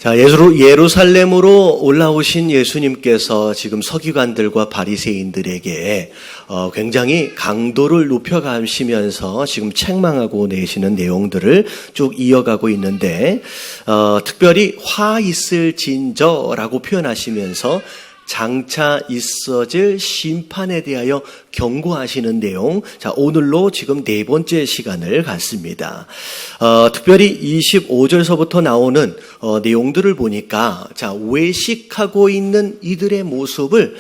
자, 예루살렘으로 올라오신 예수님께서 지금 서기관들과 바리새인들에게 굉장히 강도를 높여가시면서 지금 책망하고 내시는 내용들을 쭉 이어가고 있는데, 특별히 화 있을진저라고 표현하시면서 장차 있어질 심판에 대하여 경고하시는 내용. 자, 오늘로 지금 네 번째 시간을 갖습니다. 특별히 25절서부터 나오는 내용들을 보니까, 자, 외식하고 있는 이들의 모습을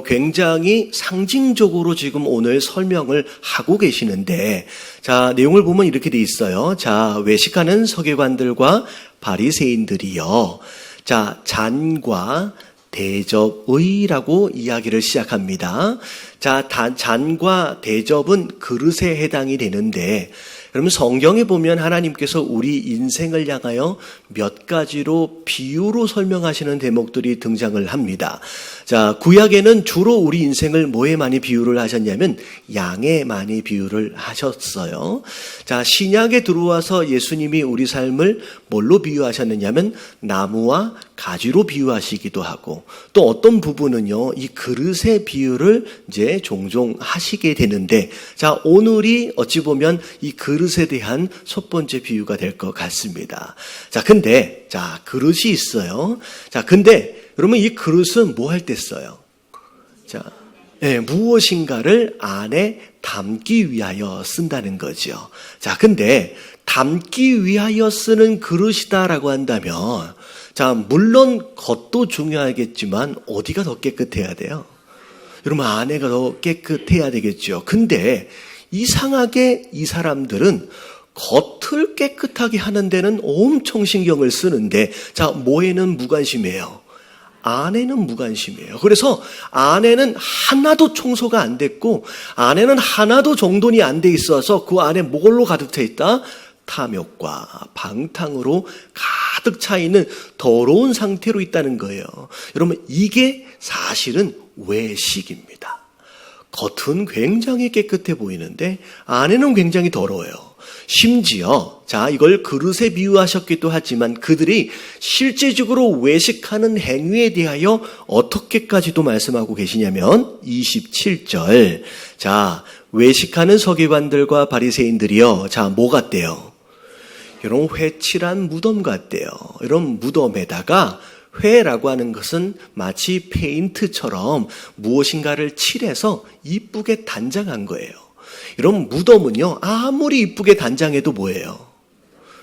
굉장히 상징적으로 지금 오늘 설명을 하고 계시는데, 자, 내용을 보면 이렇게 돼 있어요. 자, 외식하는 서기관들과 바리새인들이요. 자, 잔과 대접의라고 이야기를 시작합니다. 자, 잔과 대접은 그릇에 해당이 되는데, 여러분 성경에 보면 하나님께서 우리 인생을 향하여 몇 가지로 비유로 설명하시는 대목들이 등장을 합니다. 자, 구약에는 주로 우리 인생을 뭐에 많이 비유를 하셨냐면 양에 많이 비유를 하셨어요. 자, 신약에 들어와서 예수님이 우리 삶을 뭘로 비유하셨느냐면 나무와 가지로 비유하시기도 하고, 또 어떤 부분은요, 이 그릇의 비유를 이제 종종 하시게 되는데, 자, 오늘이 어찌 보면 이 그릇에 대한 첫 번째 비유가 될 것 같습니다. 자, 근데, 자, 그릇이 있어요. 자, 근데, 여러분 이 그릇은 뭐 할 때 써요? 자, 무엇인가를 안에 담기 위하여 쓴다는 거죠. 자, 근데, 담기 위하여 쓰는 그릇이다라고 한다면, 자, 물론 겉도 중요하겠지만 어디가 더 깨끗해야 돼요? 여러분 안에가 더 깨끗해야 되겠죠. 근데 이상하게 이 사람들은 겉을 깨끗하게 하는 데는 엄청 신경을 쓰는데, 자, 뭐에는 무관심해요? 안에는 무관심이에요. 그래서 안에는 하나도 청소가 안 됐고, 안에는 하나도 정돈이 안 돼 있어서 그 안에 뭘로 가득 차 있다? 탐욕과 방탕으로 가득 차 있는 더러운 상태로 있다는 거예요. 여러분 이게 사실은 외식입니다. 겉은 굉장히 깨끗해 보이는데 안에는 굉장히 더러워요. 심지어 자, 이걸 그릇에 비유하셨기도 하지만 그들이 실제적으로 외식하는 행위에 대하여 어떻게까지도 말씀하고 계시냐면 27절. 자, 외식하는 서기관들과 바리새인들이요. 자, 뭐 같대요? 이런 회칠한 무덤 같대요. 이런 무덤에다가, 회라고 하는 것은 마치 페인트처럼 무엇인가를 칠해서 이쁘게 단장한 거예요. 이런 무덤은요, 아무리 이쁘게 단장해도 뭐예요?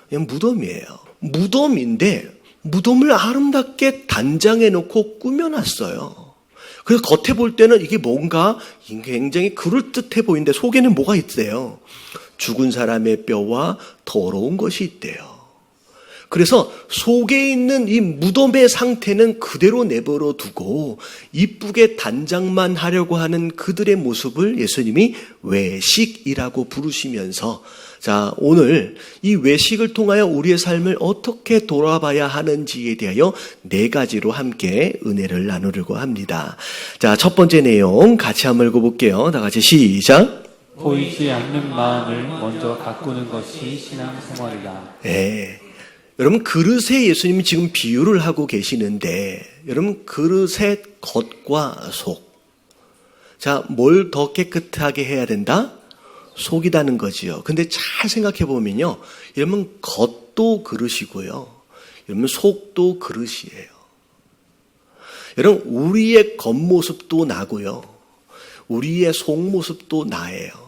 그냥 무덤이에요. 무덤인데 무덤을 아름답게 단장해 놓고 꾸며놨어요. 그래서 겉에 볼 때는 이게 뭔가 굉장히 그럴듯해 보이는데 속에는 뭐가 있대요? 죽은 사람의 뼈와 더러운 것이 있대요. 그래서 속에 있는 이 무덤의 상태는 그대로 내버려 두고 이쁘게 단장만 하려고 하는 그들의 모습을 예수님이 외식이라고 부르시면서, 자, 오늘 이 외식을 통하여 우리의 삶을 어떻게 돌아봐야 하는지에 대하여 네 가지로 함께 은혜를 나누려고 합니다. 자, 첫 번째 내용 같이 한번 읽어볼게요. 다 같이 시작. 보이지 않는 마음을 먼저 가꾸는 것이 신앙생활이다. 네. 여러분 그릇에 예수님이 지금 비유를 하고 계시는데, 여러분 그릇의 겉과 속. 자, 뭘 더 깨끗하게 해야 된다? 속이다는 거지요. 근데 잘 생각해 보면요, 여러분 겉도 그릇이고요, 여러분 속도 그릇이에요. 여러분 우리의 겉모습도 나고요, 우리의 속모습도 나예요.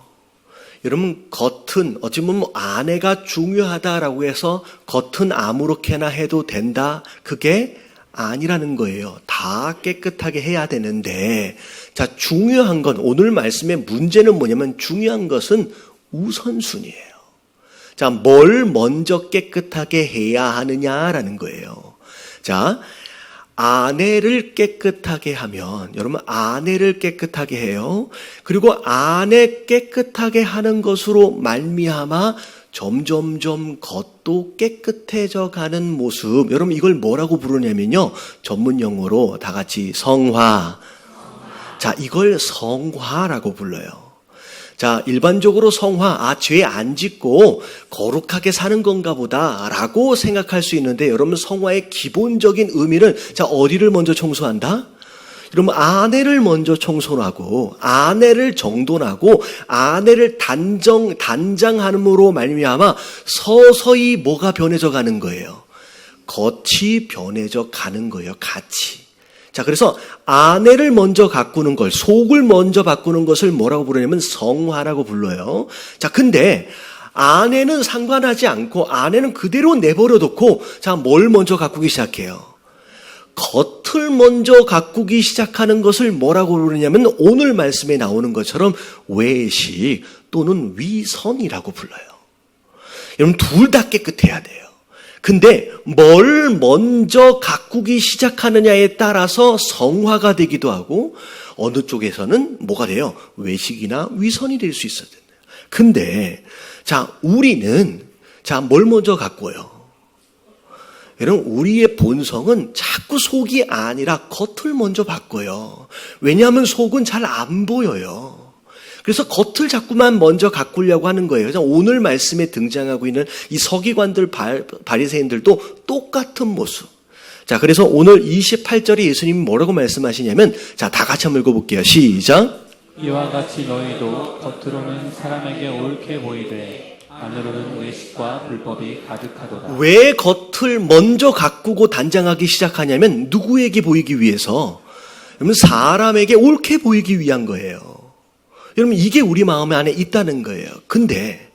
여러분 겉은 어찌 보면 안에가 중요하다라고 해서 겉은 아무렇게나 해도 된다, 그게 아니라는 거예요. 다 깨끗하게 해야 되는데, 자, 중요한 건, 오늘 말씀의 문제는 뭐냐면 중요한 것은 우선순위예요. 자, 뭘 먼저 깨끗하게 해야 하느냐라는 거예요. 자, 아내를 깨끗하게 하면, 여러분 아내를 깨끗하게 해요. 그리고 아내 깨끗하게 하는 것으로 말미암아 점점점 겉도 깨끗해져 가는 모습. 여러분 이걸 뭐라고 부르냐면요, 전문 용어로 다 같이 성화. 자, 이걸 성화라고 불러요. 자, 일반적으로 성화, 죄 안 짓고 거룩하게 사는 건가 보다라고 생각할 수 있는데, 여러분 성화의 기본적인 의미는, 자, 어디를 먼저 청소한다? 여러분 아내를 먼저 청소하고 아내를 정돈하고 아내를 단장함으로 말미암아 서서히 뭐가 변해져 가는 거예요? 겉이 변해져 가는 거예요. 같이. 자, 그래서 아내를 먼저 가꾸는 걸, 속을 먼저 바꾸는 것을 뭐라고 부르냐면 성화라고 불러요. 자, 근데 아내는 상관하지 않고 아내는 그대로 내버려 두고, 자, 뭘 먼저 가꾸기 시작해요? 겉을 먼저 가꾸기 시작하는 것을 뭐라고 부르냐면 오늘 말씀에 나오는 것처럼 외식 또는 위선이라고 불러요. 여러분 둘 다 깨끗해야 돼요. 근데 뭘 먼저 가꾸기 시작하느냐에 따라서 성화가 되기도 하고, 어느 쪽에서는 뭐가 돼요? 외식이나 위선이 될 수 있어야 된다. 근데 자, 우리는 자, 뭘 먼저 가꾸어요? 여러분 우리의 본성은 자꾸 속이 아니라 겉을 먼저 바꿔요. 왜냐하면 속은 잘 안 보여요. 그래서 겉을 자꾸만 먼저 가꾸려고 하는 거예요. 그래서 오늘 말씀에 등장하고 있는 이 서기관들, 바리새인들도 똑같은 모습. 자, 그래서 오늘 28절에 예수님이 뭐라고 말씀하시냐면, 자, 다 같이 한번 읽어볼게요. 시작. 이와 같이 너희도 겉으로는 사람에게 옳게 보이되 안으로는 외식과 불법이 가득하도다. 왜 겉을 먼저 가꾸고 단장하기 시작하냐면 누구에게 보이기 위해서? 여러분 사람에게 옳게 보이기 위한 거예요. 여러분 이게 우리 마음 안에 있다는 거예요. 근데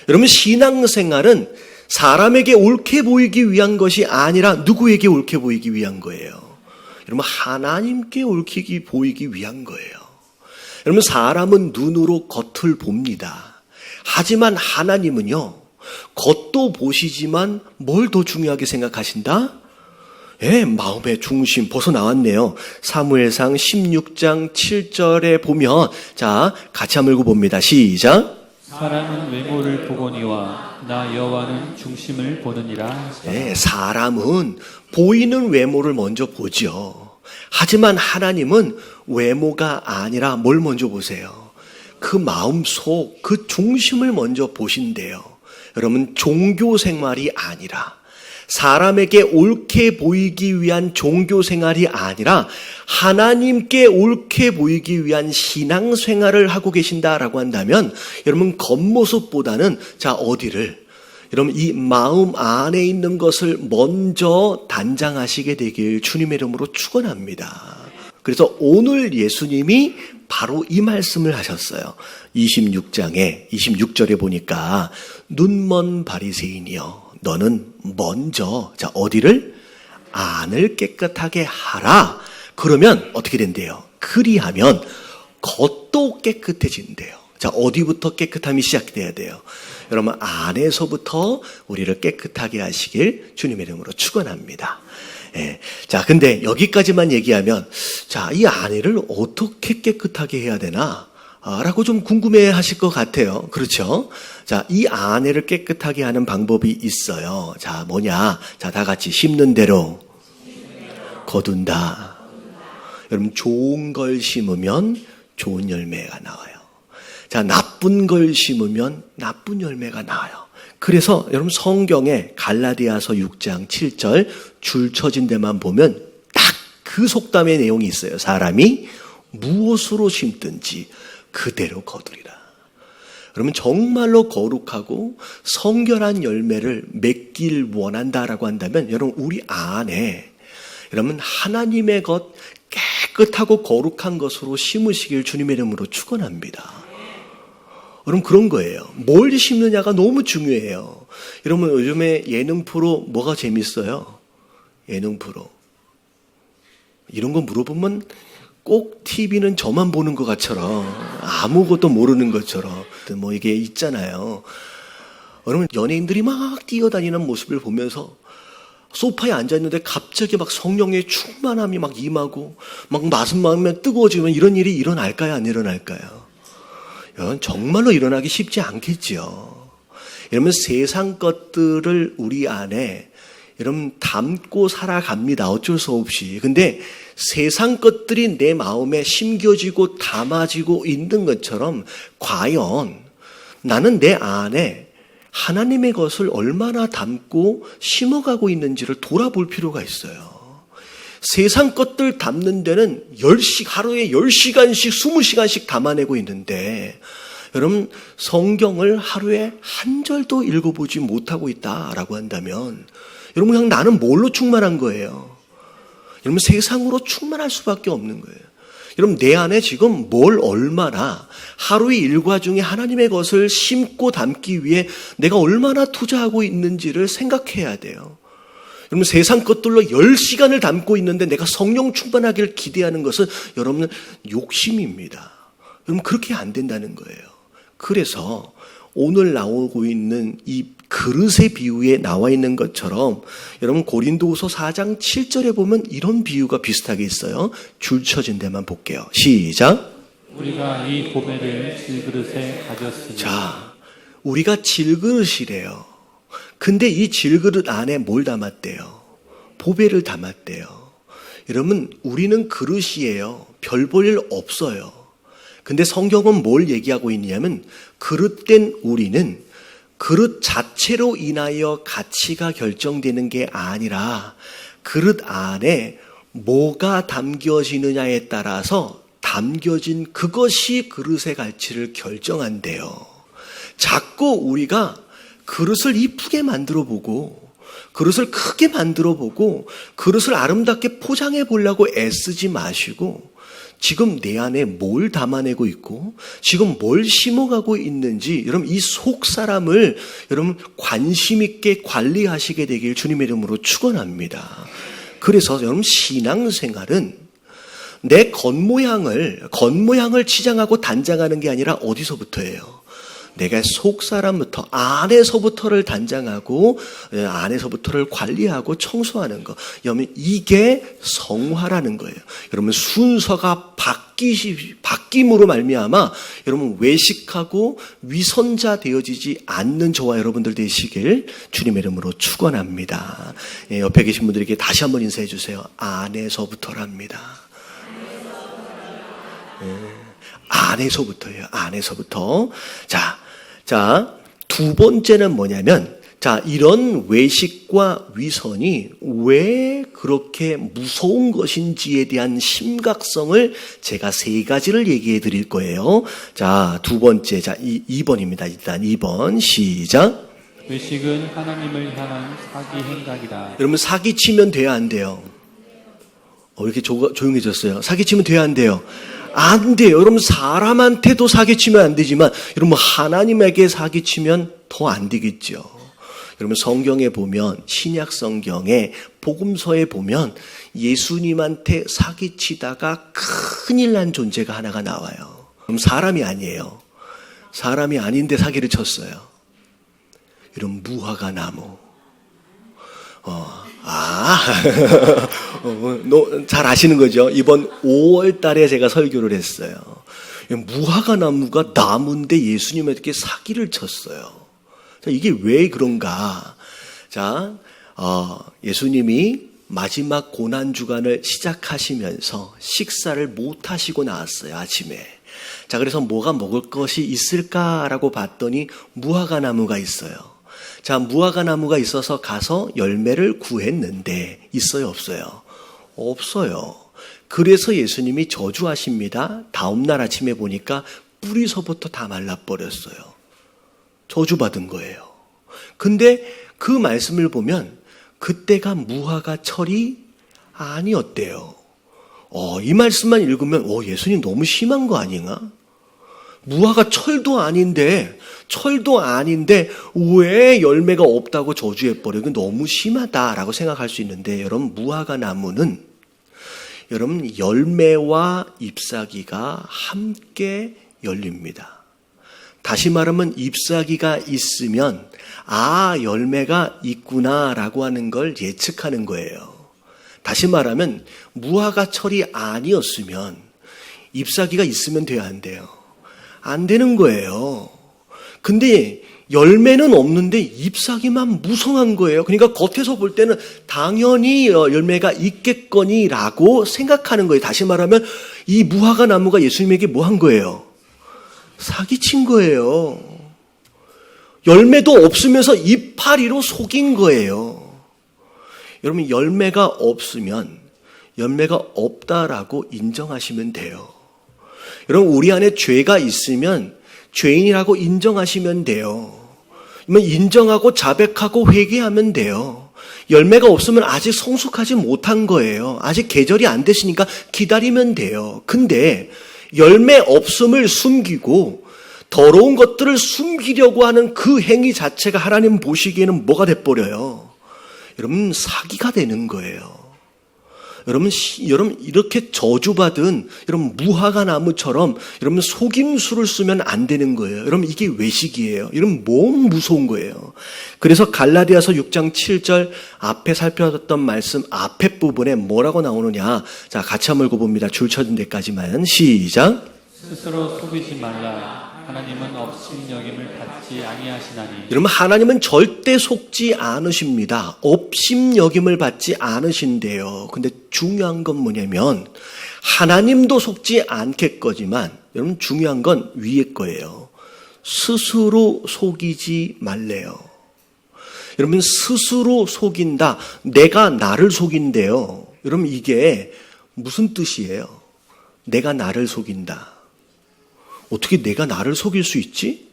여러분 신앙생활은 사람에게 옳게 보이기 위한 것이 아니라 누구에게 옳게 보이기 위한 거예요? 여러분 하나님께 옳게 보이기 위한 거예요. 여러분 사람은 눈으로 겉을 봅니다. 하지만 하나님은요, 겉도 보시지만 뭘 더 중요하게 생각하신다? 예, 마음의 중심 벌써 나왔네요. 사무엘상 16장 7절에 보면, 자, 같이 한번 읽어봅니다. 시작. 사람은 외모를 보거니와 나 여호와는 중심을 보느니라. 네, 사람은 보이는 외모를 먼저 보죠. 하지만 하나님은 외모가 아니라 뭘 먼저 보세요? 그 마음속, 그 중심을 먼저 보신대요. 여러분 종교 생활이 아니라, 사람에게 옳게 보이기 위한 종교 생활이 아니라 하나님께 옳게 보이기 위한 신앙 생활을 하고 계신다라고 한다면, 여러분 겉모습보다는 자 어디를, 여러분 이 마음 안에 있는 것을 먼저 단장하시게 되길 주님의 이름으로 축원합니다. 그래서 오늘 예수님이 바로 이 말씀을 하셨어요. 26장에 26절에 보니까 눈먼 바리새인이여 너는 먼저 자 어디를? 안을 깨끗하게 하라. 그러면 어떻게 된대요? 그리하면 겉도 깨끗해진대요. 자 어디부터 깨끗함이 시작돼야 돼요? 여러분 안에서부터 우리를 깨끗하게 하시길 주님의 이름으로 축원합니다. 예. 자, 근데 여기까지만 얘기하면, 자, 이 아내를 어떻게 깨끗하게 해야 되나? 라고 좀 궁금해 하실 것 같아요. 그렇죠? 자, 이 아내를 깨끗하게 하는 방법이 있어요. 자, 뭐냐? 자, 다 같이 심는 대로 거둔다. 여러분, 좋은 걸 심으면 좋은 열매가 나와요. 자, 나쁜 걸 심으면 나쁜 열매가 나와요. 그래서 여러분 성경에 갈라디아서 6장 7절 줄 쳐진 데만 보면 딱 그 속담의 내용이 있어요. 사람이 무엇으로 심든지 그대로 거두리라. 그러면 정말로 거룩하고 성결한 열매를 맺길 원한다라고 한다면 여러분 우리 안에 여러분 하나님의 것 깨끗하고 거룩한 것으로 심으시길 주님의 이름으로 축원합니다. 여러분 그런 거예요. 뭘 심느냐가 너무 중요해요. 여러분 요즘에 예능 프로 뭐가 재밌어요? 예능 프로. 이런 거 물어보면 꼭 TV는 저만 보는 것 같처럼 아무것도 모르는 것처럼 뭐 이게 있잖아요. 여러분 연예인들이 막 뛰어다니는 모습을 보면서 소파에 앉아있는데 갑자기 막 성령의 충만함이 막 임하고 막 마음에 뜨거워지면 이런 일이 일어날까요? 안 일어날까요? 여러분 정말로 일어나기 쉽지 않겠죠. 이러면 세상 것들을 우리 안에 여러분 담고 살아갑니다. 어쩔 수 없이. 근데 세상 것들이 내 마음에 심겨지고 담아지고 있는 것처럼 과연 나는 내 안에 하나님의 것을 얼마나 담고 심어가고 있는지를 돌아볼 필요가 있어요. 세상 것들 담는 데는 하루에 10시간씩 20시간씩 담아내고 있는데 여러분 성경을 하루에 한 절도 읽어보지 못하고 있다라고 한다면 여러분 그냥 나는 뭘로 충만한 거예요? 여러분 세상으로 충만할 수밖에 없는 거예요. 여러분 내 안에 지금 뭘 얼마나 하루의 일과 중에 하나님의 것을 심고 담기 위해 내가 얼마나 투자하고 있는지를 생각해야 돼요. 여러분 세상 것들로 10시간을 담고 있는데 내가 성령 충만하기를 기대하는 것은 여러분 욕심입니다. 여러분 그렇게 안 된다는 거예요. 그래서 오늘 나오고 있는 이 그릇의 비유에 나와 있는 것처럼 여러분 고린도후서 4장 7절에 보면 이런 비유가 비슷하게 있어요. 줄 쳐진 데만 볼게요. 시작. 우리가 이 보배를 질그릇에 가졌으니. 자, 우리가 질그릇이래요. 근데 이 질그릇 안에 뭘 담았대요? 보배를 담았대요. 여러분 우리는 그릇이에요. 별 볼 일 없어요. 근데 성경은 뭘 얘기하고 있냐면 그릇된 우리는 그릇 자체로 인하여 가치가 결정되는 게 아니라 그릇 안에 뭐가 담겨지느냐에 따라서 담겨진 그것이 그릇의 가치를 결정한대요. 자꾸 우리가 그릇을 이쁘게 만들어 보고 그릇을 크게 만들어 보고 그릇을 아름답게 포장해 보려고 애쓰지 마시고 지금 내 안에 뭘 담아내고 있고 지금 뭘 심어가고 있는지 여러분 이 속 사람을 여러분 관심 있게 관리하시게 되길 주님의 이름으로 축원합니다. 그래서 여러분 신앙생활은 내 겉모양을 치장하고 단장하는 게 아니라 어디서부터예요? 내가 속 사람부터 안에서부터를 단장하고 안에서부터를 관리하고 청소하는 거. 여러분 이게 성화라는 거예요. 여러분 순서가 바뀜으로 말미암아 여러분 외식하고 위선자 되어지지 않는 저와 여러분들 되시길 주님의 이름으로 축원합니다. 옆에 계신 분들에게 다시 한번 인사해 주세요. 안에서부터랍니다. 안에서부터예요. 안에서부터. 자, 두 번째는 뭐냐면, 이런 외식과 위선이 왜 그렇게 무서운 것인지에 대한 심각성을 제가 3가지를 얘기해 드릴 거예요. 두 번째, 2번입니다. 일단 2번, 시작. 외식은 하나님을 향한 사기 행각이다. 여러분, 사기치면 돼요, 안 돼요? 이렇게 조용해졌어요. 사기치면 돼요, 안 돼요? 안 돼요. 여러분 사람한테도 사기치면 안 되지만 여러분 하나님에게 사기치면 더 안 되겠죠. 여러분 성경에 보면 신약 성경에 복음서에 보면 예수님한테 사기치다가 큰일 난 존재가 하나가 나와요. 그럼 사람이 아니에요. 사람이 아닌데 사기를 쳤어요. 여러분 무화과 나무. 잘 아시는 거죠? 이번 5월 달에 제가 설교를 했어요. 무화과 나무가 나무인데 예수님에게 사기를 쳤어요. 이게 왜 그런가? 예수님이 마지막 고난주간을 시작하시면서 식사를 못 하시고 나왔어요, 아침에. 그래서 뭐가 먹을 것이 있을까라고 봤더니 무화과 나무가 있어요. 무화과 나무가 있어서 가서 열매를 구했는데 있어요, 없어요? 없어요. 그래서 예수님이 저주하십니다. 다음 날 아침에 보니까 뿌리서부터 다 말라버렸어요. 저주받은 거예요. 근데 그 말씀을 보면 그때가 무화과 철이 아니었대요. 이 말씀만 읽으면 예수님 너무 심한 거 아닌가? 무화과 철도 아닌데 왜 열매가 없다고 저주해버려? 이건 너무 심하다라고 생각할 수 있는데 여러분 무화과 나무는 여러분 열매와 잎사귀가 함께 열립니다. 다시 말하면 잎사귀가 있으면 열매가 있구나라고 하는 걸 예측하는 거예요. 다시 말하면 무화과 철이 아니었으면 잎사귀가 있으면 돼야 한대요. 안 되는 거예요. 근데 열매는 없는데 잎사귀만 무성한 거예요. 그러니까 겉에서 볼 때는 당연히 열매가 있겠거니라고 생각하는 거예요. 다시 말하면 이 무화과 나무가 예수님에게 뭐 한 거예요? 사기친 거예요. 열매도 없으면서 이파리로 속인 거예요. 여러분, 열매가 없으면 열매가 없다라고 인정하시면 돼요. 여러분, 우리 안에 죄가 있으면 죄인이라고 인정하시면 돼요. 인정하고 자백하고 회개하면 돼요. 열매가 없으면 아직 성숙하지 못한 거예요. 아직 계절이 안 되시니까 기다리면 돼요. 근데 열매 없음을 숨기고 더러운 것들을 숨기려고 하는 그 행위 자체가 하나님 보시기에는 뭐가 돼버려요? 여러분, 사기가 되는 거예요. 여러분 이렇게 저주받은 여러분 무화과 나무처럼 여러분 속임수를 쓰면 안 되는 거예요. 여러분, 이게 외식이에요. 여러분, 너무 무서운 거예요. 그래서 갈라디아서 6장 7절 앞에 살펴봤던 말씀 앞에 부분에 뭐라고 나오느냐. 자, 같이 한번 읽어봅니다. 줄 쳐진 데까지만. 시작. 스스로 속이지 말라. 하나님은 업신여김을 받지 아니하시나니. 여러분, 하나님은 절대 속지 않으십니다. 업신여김을 받지 않으신대요. 근데 중요한 건 뭐냐면 하나님도 속지 않겠거지만 여러분, 중요한 건 위에 거예요. 스스로 속이지 말래요. 여러분, 스스로 속인다. 내가 나를 속인대요. 여러분, 이게 무슨 뜻이에요? 내가 나를 속인다. 어떻게 내가 나를 속일 수 있지?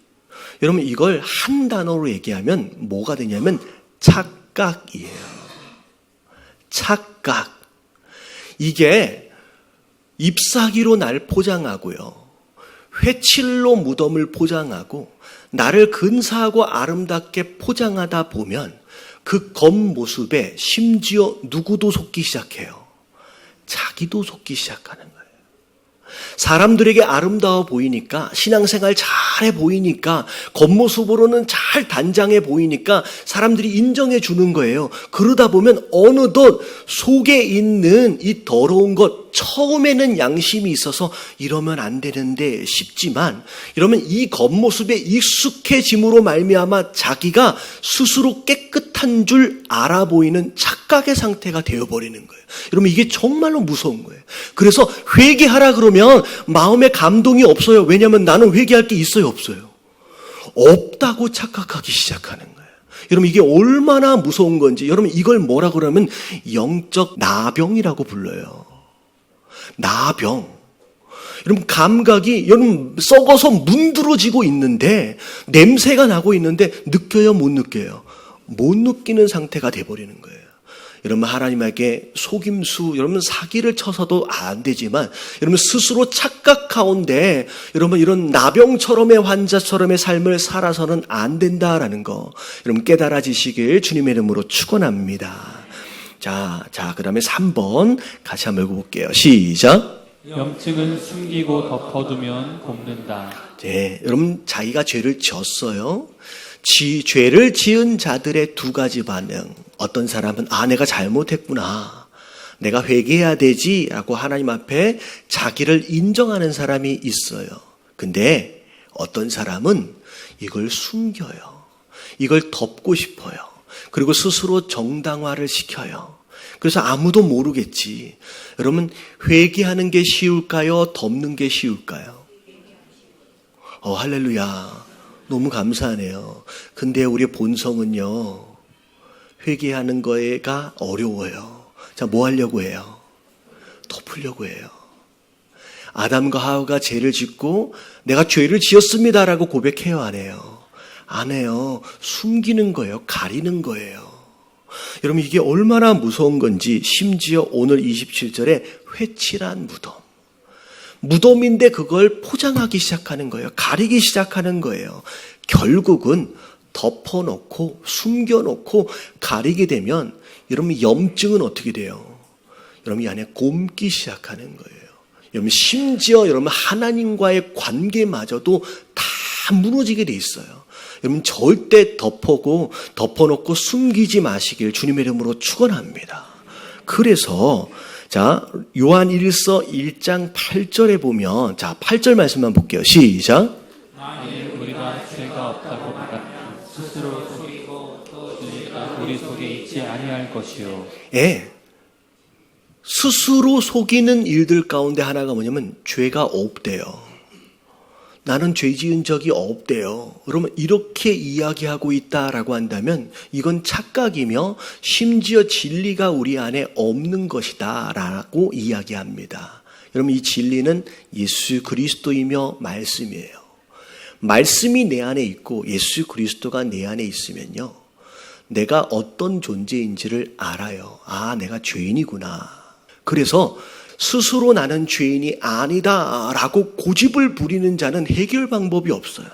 여러분, 이걸 한 단어로 얘기하면 뭐가 되냐면 착각이에요. 착각. 이게 잎사귀로 날 포장하고요. 회칠로 무덤을 포장하고 나를 근사하고 아름답게 포장하다 보면 그 겉모습에 심지어 누구도 속기 시작해요. 자기도 속기 시작하는 거예요. 사람들에게 아름다워 보이니까, 신앙생활 잘해 보이니까, 겉모습으로는 잘 단장해 보이니까 사람들이 인정해 주는 거예요. 그러다 보면 어느덧 속에 있는 이 더러운 것, 처음에는 양심이 있어서 이러면 안 되는데 싶지만, 이러면 이 겉모습에 익숙해짐으로 말미암아 자기가 스스로 깨끗한 줄 알아 보이는 착각의 상태가 되어버리는 거예요. 여러분, 이게 정말로 무서운 거예요. 그래서 회개하라 그러면 마음에 감동이 없어요. 왜냐하면 나는 회개할 게 있어요, 없어요? 없다고 착각하기 시작하는 거예요. 여러분, 이게 얼마나 무서운 건지, 여러분, 이걸 뭐라 그러면 영적 나병이라고 불러요. 나병. 여러분, 감각이 여러분 썩어서 문드러지고 있는데, 냄새가 나고 있는데 느껴요, 못 느껴요? 못 느끼는 상태가 돼버리는 거예요. 여러분, 하나님에게 속임수, 여러분 사기를 쳐서도 안 되지만, 여러분 스스로 착각 가운데 여러분 이런 나병처럼의 환자처럼의 삶을 살아서는 안 된다라는 거, 여러분 깨달아지시길 주님의 이름으로 축원합니다. 자, 그 다음에 3번 같이 한번 읽어볼게요. 시작. 염증은 숨기고 덮어두면 곱는다. 네, 여러분 자기가 죄를 지었어요. 죄를 지은 자들의 두 가지 반응. 어떤 사람은 내가 잘못했구나, 내가 회개해야 되지라고 하나님 앞에 자기를 인정하는 사람이 있어요. 근데 어떤 사람은 이걸 숨겨요. 이걸 덮고 싶어요. 그리고 스스로 정당화를 시켜요. 그래서 아무도 모르겠지. 여러분, 회개하는 게 쉬울까요? 덮는 게 쉬울까요? 할렐루야. 너무 감사하네요. 근데 우리의 본성은요, 회개하는 거가 어려워요. 자, 뭐 하려고 해요? 덮으려고 해요. 아담과 하와가 죄를 짓고 내가 죄를 지었습니다라고 고백해요, 안 해요? 안 해요. 숨기는 거예요. 가리는 거예요. 여러분, 이게 얼마나 무서운 건지, 심지어 오늘 27절에 회칠한 무덤. 무덤인데 그걸 포장하기 시작하는 거예요. 가리기 시작하는 거예요. 결국은 덮어놓고 숨겨놓고 가리게 되면 여러분 염증은 어떻게 돼요? 여러분 이 안에 곪기 시작하는 거예요. 여러분 심지어 여러분 하나님과의 관계마저도 다 무너지게 돼 있어요. 여러분 절대 덮어놓고 숨기지 마시길 주님의 이름으로 축원합니다. 그래서 자, 요한 1서 1장 8절에 보면, 자, 8절 말씀만 볼게요. 시작. 만일 우리가 죄가 없다고 받았으면 우리 속에 있지 아니할 것이요. 예. 스스로 속이는 일들 가운데 하나가 뭐냐면 죄가 없대요. 나는 죄 지은 적이 없대요. 그러면 이렇게 이야기하고 있다라고 한다면 이건 착각이며 심지어 진리가 우리 안에 없는 것이다 라고 이야기합니다. 여러분, 이 진리는 예수 그리스도이며 말씀이에요. 말씀이 내 안에 있고 예수 그리스도가 내 안에 있으면요, 내가 어떤 존재인지를 알아요. 아, 내가 죄인이구나. 그래서 스스로 나는 죄인이 아니다라고 고집을 부리는 자는 해결 방법이 없어요.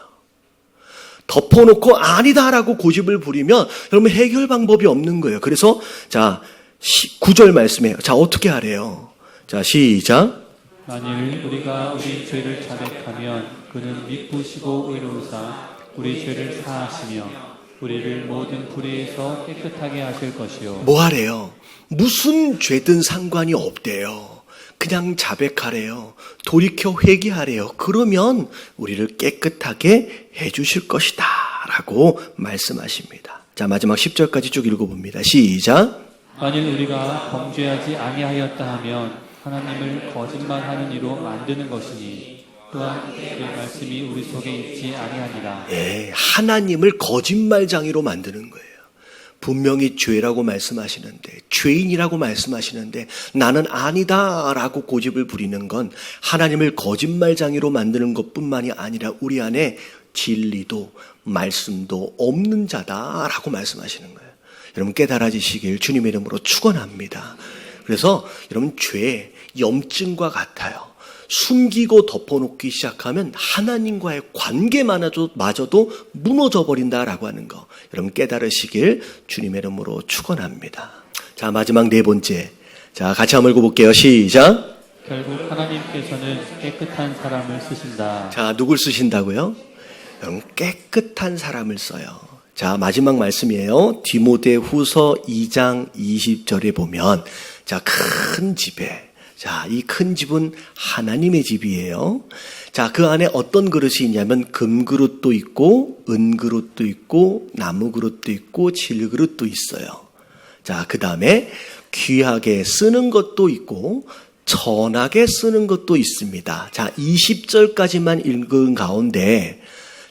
덮어놓고 아니다라고 고집을 부리면 여러분 해결 방법이 없는 거예요. 그래서 자 9절 말씀이에요. 자, 어떻게 하래요? 자, 시작. 만일 우리가 우리 죄를 자백하면 그는 미쁘시고 의로우사 우리 죄를 사하시며 우리를 모든 불의에서 깨끗하게 하실 것이요. 뭐 하래요? 무슨 죄든 상관이 없대요. 그냥 자백하래요. 돌이켜 회개하래요. 그러면 우리를 깨끗하게 해주실 것이다 라고 말씀하십니다. 자, 마지막 10절까지 쭉 읽어봅니다. 시작. 만일 우리가 범죄하지 아니하였다 하면 하나님을 거짓말하는 이로 만드는 것이니 또한 그의 말씀이 우리 속에 있지 아니하니라. 예, 하나님을 거짓말장이로 만드는 거예요. 분명히 죄라고 말씀하시는데, 죄인이라고 말씀하시는데 나는 아니다라고 고집을 부리는 건 하나님을 거짓말장이로 만드는 것뿐만이 아니라 우리 안에 진리도 말씀도 없는 자다라고 말씀하시는 거예요. 여러분, 깨달아지시길 주님의 이름으로 축원합니다. 그래서 여러분, 죄, 염증과 같아요. 숨기고 덮어놓기 시작하면 하나님과의 관계마저도 무너져 버린다라고 하는 거, 여러분 깨달으시길 주님의 이름으로 축원합니다. 자, 마지막 네 번째, 자, 같이 한번 읽어볼게요. 시작. 결국 하나님께서는 깨끗한 사람을 쓰신다. 자, 누굴 쓰신다고요? 여러분, 깨끗한 사람을 써요. 자, 마지막 말씀이에요. 디모데후서 2장 20절에 보면, 자, 큰 집에, 자, 이 큰 집은 하나님의 집이에요. 자, 그 안에 어떤 그릇이 있냐면 금그릇도 있고 은그릇도 있고 나무그릇도 있고 질그릇도 있어요. 자, 그 다음에 귀하게 쓰는 것도 있고 천하게 쓰는 것도 있습니다. 자, 20절까지만 읽은 가운데,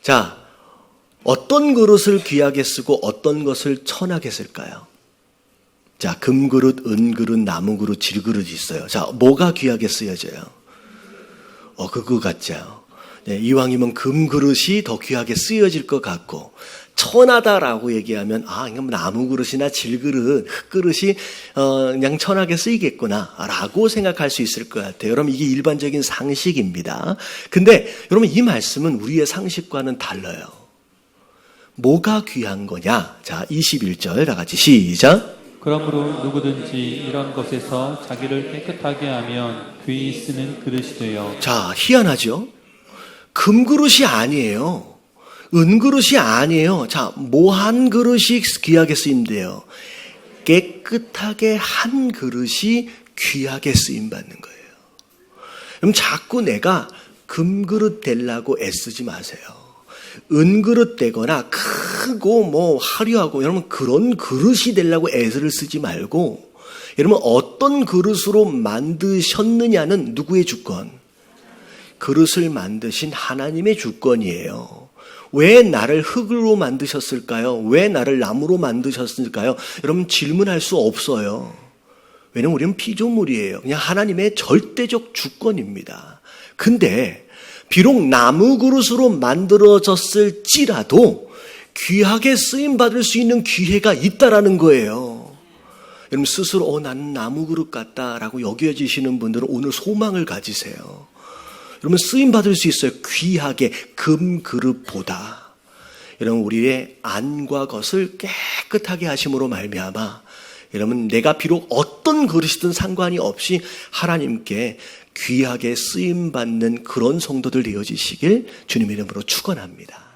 자, 어떤 그릇을 귀하게 쓰고 어떤 것을 천하게 쓸까요? 자, 금그릇, 은그릇, 나무그릇, 질그릇이 있어요. 자, 뭐가 귀하게 쓰여져요? 그거 같죠. 네, 이왕이면 금그릇이 더 귀하게 쓰여질 것 같고, 천하다라고 얘기하면, 이건 나무그릇이나 질그릇, 흙그릇이, 그냥 천하게 쓰이겠구나, 라고 생각할 수 있을 것 같아요. 여러분, 이게 일반적인 상식입니다. 근데, 여러분, 이 말씀은 우리의 상식과는 달라요. 뭐가 귀한 거냐? 자, 21절, 다 같이 시작. 그러므로 누구든지 이런 것에서 자기를 깨끗하게 하면 귀히 쓰는 그릇이 되어. 자, 희한하죠? 금그릇이 아니에요. 은그릇이 아니에요. 자, 뭐 한 그릇이 귀하게 쓰임돼요? 깨끗하게 한 그릇이 귀하게 쓰임받는 거예요. 그럼 자꾸 내가 금그릇 되려고 애쓰지 마세요. 은그릇 되거나 크고 뭐 화려하고, 여러분 그런 그릇이 되려고 애를 쓰지 말고, 여러분 어떤 그릇으로 만드셨느냐는 누구의 주권? 그릇을 만드신 하나님의 주권이에요. 왜 나를 흙으로 만드셨을까요? 왜 나를 나무로 만드셨을까요? 여러분 질문할 수 없어요. 왜냐면 우리는 피조물이에요. 그냥 하나님의 절대적 주권입니다. 근데 비록 나무 그릇으로 만들어졌을지라도 귀하게 쓰임받을 수 있는 기회가 있다라는 거예요. 여러분 스스로 나는 나무 그릇 같다라고 여겨지시는 분들은 오늘 소망을 가지세요. 여러분 쓰임받을 수 있어요. 귀하게 금 그릇보다. 여러분 우리의 안과 겉을 깨끗하게 하심으로 말미암아 여러분 내가 비록 어떤 그릇이든 상관이 없이 하나님께 귀하게 쓰임받는 그런 성도들 되어지시길 주님의 이름으로 축원합니다.